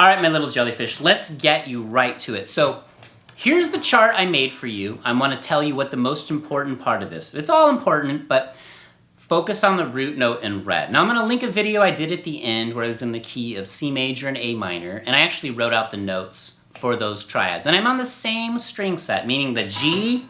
All right, my little jellyfish, let's get you right to it. So here's the chart I made for you. I want to tell you what the most important part of this. It's all important, but focus on the root note in red. Now I'm going to link a video I did at the end where I was in the key of C major and A minor, and I actually wrote out the notes for those triads. And I'm on the same string set, meaning the G,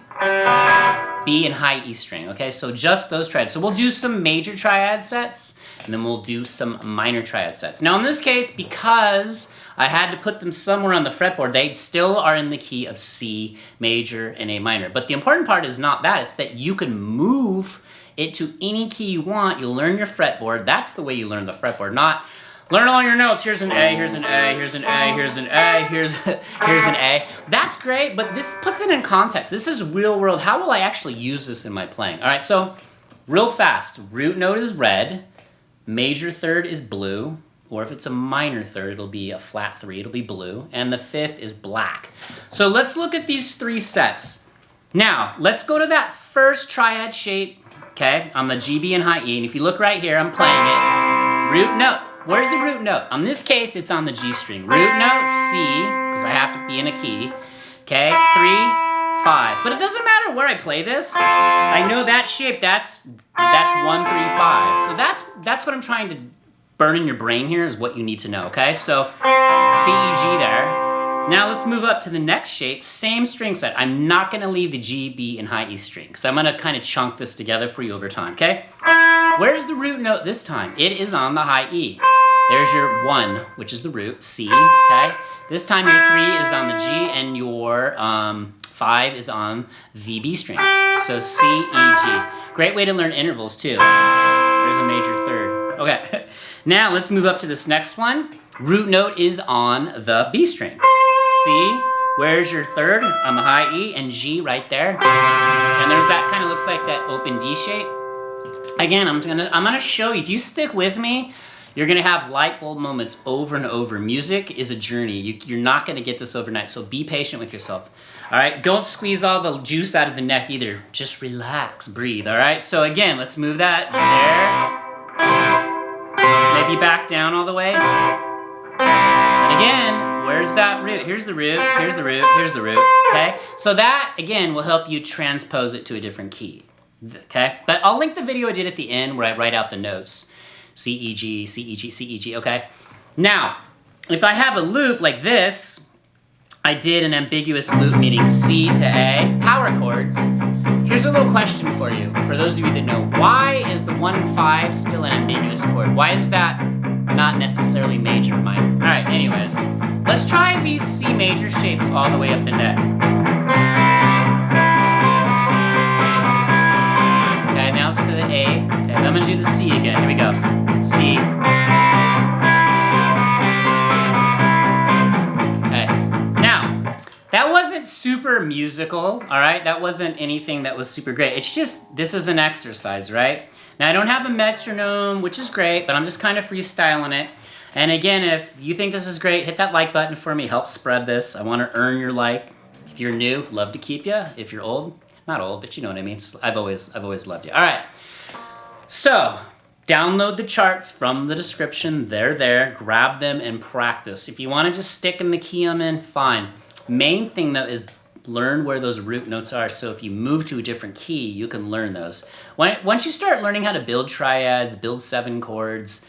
B, and high E string, okay? So just those triads. So we'll do some major triad sets, and then we'll do some minor triad sets. Now in this case, because I had to put them somewhere on the fretboard, they still are in the key of C major and A minor. But the important part is not that, it's that you can move it to any key you want. You'll learn your fretboard. That's the way you learn the fretboard, not learn all your notes. Here's an A, here's an A, here's an A, here's an A, here's an A. That's great, but this puts it in context. This is real world. How will I actually use this in my playing? All right, so real fast. Root note is red, major third is blue, or if it's a minor third, it'll be a flat 3, it'll be blue, and the 5th is black. So let's look at these 3 sets. Now, let's go to that first triad shape, okay, on the G, B, and high E, and if you look right here, I'm playing it. Root note. Where's the root note? On this case, it's on the G string. Root note, C, because I have to be in a key. Okay, 3, 5. But it doesn't matter where I play this. I know that shape, that's 1, 3, 5. So that's what I'm trying to burn in your brain here is what you need to know, okay? So C, E, G there. Now let's move up to the next shape, same string set. I'm not gonna leave the G, B, and high E string, because I'm gonna kind of chunk this together for you over time, okay? Where's the root note this time? It is on the high E. There's your 1, which is the root, C, okay? This time your 3 is on the G, and your 5 is on the B string. So C, E, G. Great way to learn intervals too. There's a major third. Okay, now let's move up to this next one. Root note is on the B string. C, where's your third? On the high E, and G right there. And there's that, kind of looks like that open D shape. Again, I'm gonna show you, if you stick with me, you're gonna have light bulb moments over and over. Music is a journey. You're not gonna get this overnight, so be patient with yourself. All right, don't squeeze all the juice out of the neck either. Just relax, breathe, all right? So again, let's move that there. Maybe back down all the way. And again, where's that root? Here's the root, here's the root, here's the root, okay? So that, again, will help you transpose it to a different key, okay? But I'll link the video I did at the end where I write out the notes. C, E, G, C, E, G, C, E, G, okay? Now, if I have a loop like this, I did an ambiguous loop meaning C to A, power chords. Here's a little question for you, for those of you that know. Why is the 1, 5 still an ambiguous chord? Why is that not necessarily major or minor? All right, anyways, let's try these C major shapes all the way up the neck. Okay, now it's to the A. Okay, I'm gonna do the C again. Here we go. C. Okay, now, that wasn't super musical, all right? That wasn't anything that was super great. It's just, this is an exercise, right? Now, I don't have a metronome, which is great, but I'm just kind of freestyling it. And again, if you think this is great, hit that like button for me. Help spread this. I want to earn your like. If you're new, love to keep you. If you're old, not old, but you know what I mean. I've always loved you. All right. So, download the charts from the description. They're there. Grab them and practice. If you want to just stick in the key I'm in, fine. Main thing, though, is learn where those root notes are, so if you move to a different key, you can learn those. Once you start learning how to build triads, build 7 chords,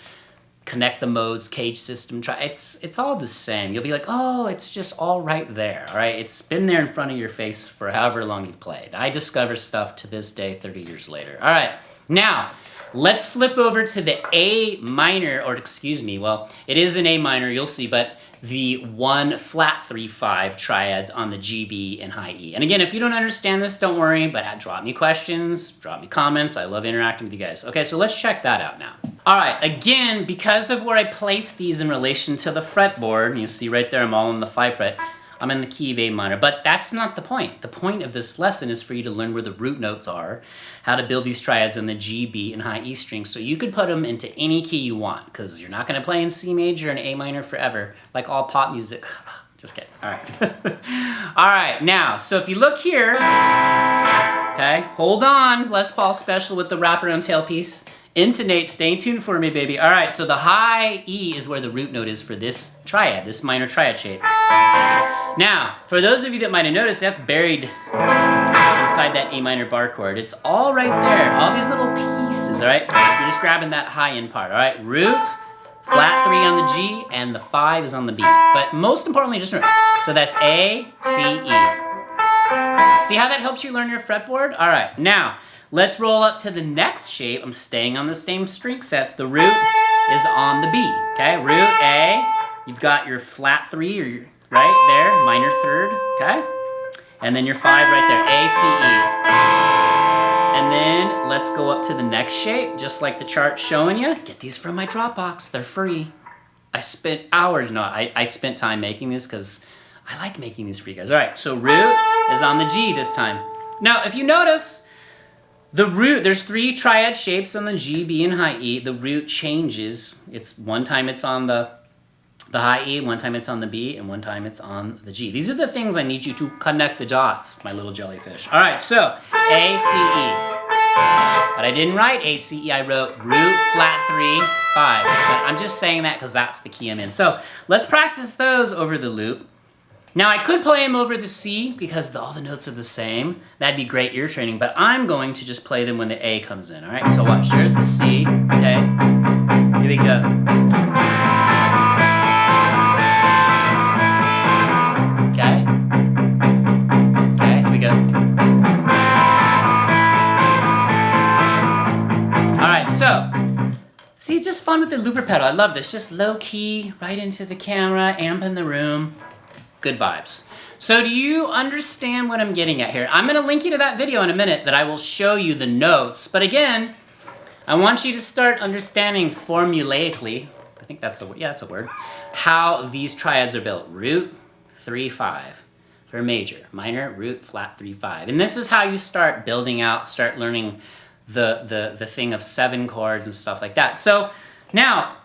connect the modes, cage system, it's all the same. You'll be like, oh, it's just all right there, all right? It's been there in front of your face for however long you've played. I discover stuff to this day 30 years later. All right, now, let's flip over to the A minor, or excuse me, well, it is an A minor, you'll see, but the 1 flat 3 5 triads on the G, B, and high E. And again, if you don't understand this, don't worry, but drop me questions, drop me comments. I love interacting with you guys. Okay, so let's check that out now. All right, again, because of where I place these in relation to the fretboard, you see right there, I'm all in the 5 fret, I'm in the key of A minor, but that's not the point. The point of this lesson is for you to learn where the root notes are, how to build these triads in the G, B, and high E strings, so you could put them into any key you want, because you're not gonna play in C major and A minor forever, like all pop music. Just kidding, all right. All right, now, so if you look here, okay, hold on, Les Paul special with the wraparound tailpiece. Intonate, stay tuned for me, baby. All right, so the high E is where the root note is for this triad, this minor triad shape. Now, for those of you that might have noticed, that's buried inside that A minor bar chord. It's all right there, all these little pieces, all right? You're just grabbing that high end part, all right? Root, flat 3 on the G, and the 5 is on the B. But most importantly, just remember, so that's A, C, E. See how that helps you learn your fretboard? All right, now, let's roll up to the next shape. I'm staying on the same string sets. The root is on the B, okay? Root, A, you've got your flat 3, or your, right there, minor 3rd, okay? And then your 5 right there, A, C, E. And then let's go up to the next shape, just like the chart's showing you. Get these from my Dropbox, they're free. I spent hours, no, I spent time making this because I like making these for you guys. All right, so root is on the G this time. Now, if you notice, the root, there's 3 triad shapes on the G, B, and high E. The root changes. It's one time it's on the high E, one time it's on the B, and one time it's on the G. These are the things I need you to connect the dots, my little jellyfish. All right, so A, C, E. But I didn't write A, C, E. I wrote root, flat 3, 5. But I'm just saying that because that's the key I'm in. So let's practice those over the loop. Now, I could play them over the C because all the notes are the same. That'd be great ear training, but I'm going to just play them when the A comes in, all right? So watch, here's the C, okay? Here we go. Okay? Okay, here we go. All right, so, see, just fun with the looper pedal. I love this. Just low key, right into the camera, amp in the room. Good vibes. So do you understand what I'm getting at here? I'm gonna link you to that video in a minute that I will show you the notes. But again, I want you to start understanding formulaically, I think that's a word, yeah, that's a word, how these triads are built. Root, 3, 5 for major, minor, root, flat, 3, 5. And this is how you start building out, start learning the thing of 7 chords and stuff like that. So now,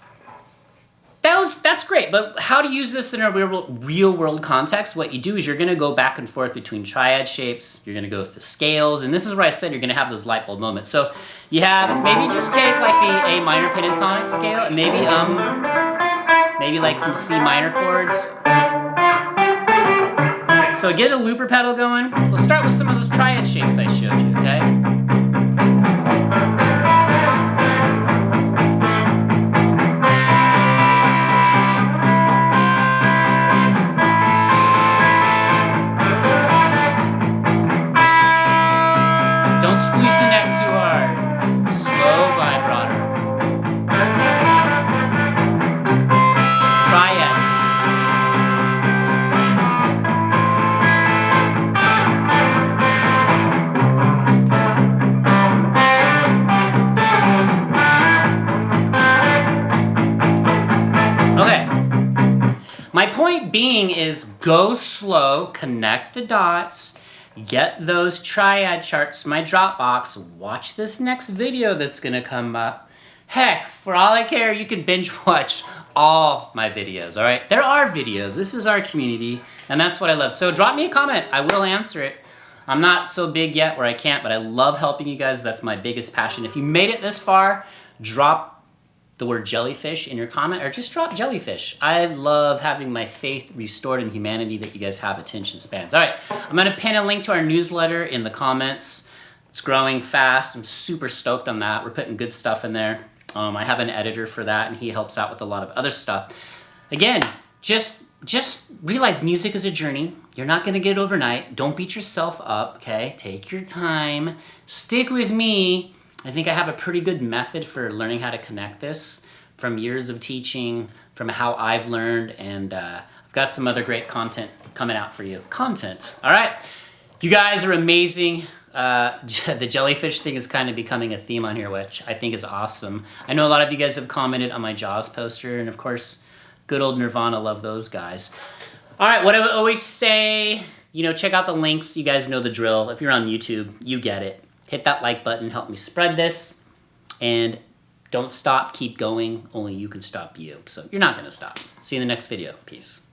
that's great, but how to use this in a real world context? What you do is you're gonna go back and forth between triad shapes, you're gonna go with the scales, and this is where I said you're gonna have those light bulb moments. So you have, maybe just take like the A minor pentatonic scale, and maybe like some C minor chords. So get a looper pedal going. We'll start with some of those triad shapes I showed you, okay? Don't squeeze the neck too hard. Slow vibrato. Triad. Okay. My point being is go slow, connect the dots, get those triad charts to my Dropbox, watch this next video that's gonna come up. Heck, for all I care, you can binge watch all my videos, all right? There are videos, this is our community, and that's what I love. So drop me a comment, I will answer it. I'm not so big yet where I can't, but I love helping you guys, that's my biggest passion. If you made it this far, drop the word jellyfish in your comment, or just drop jellyfish. I love having my faith restored in humanity that you guys have attention spans. All right, I'm gonna pin a link to our newsletter in the comments. It's growing fast, I'm super stoked on that. We're putting good stuff in there. I have an editor for that and he helps out with a lot of other stuff. Again, just realize music is a journey. You're not gonna get it overnight. Don't beat yourself up, okay? Take your time, stick with me. I think I have a pretty good method for learning how to connect this from years of teaching, from how I've learned, and I've got some other great content coming out for you. Content, all right? You guys are amazing. The jellyfish thing is kind of becoming a theme on here, which I think is awesome. I know a lot of you guys have commented on my Jaws poster, and of course, good old Nirvana, love those guys. All right, what I always say, you know, check out the links. You guys know the drill. If you're on YouTube, you get it. Hit that like button, help me spread this, and don't stop, keep going. Only you can stop you. So you're not gonna stop. See you in the next video. Peace.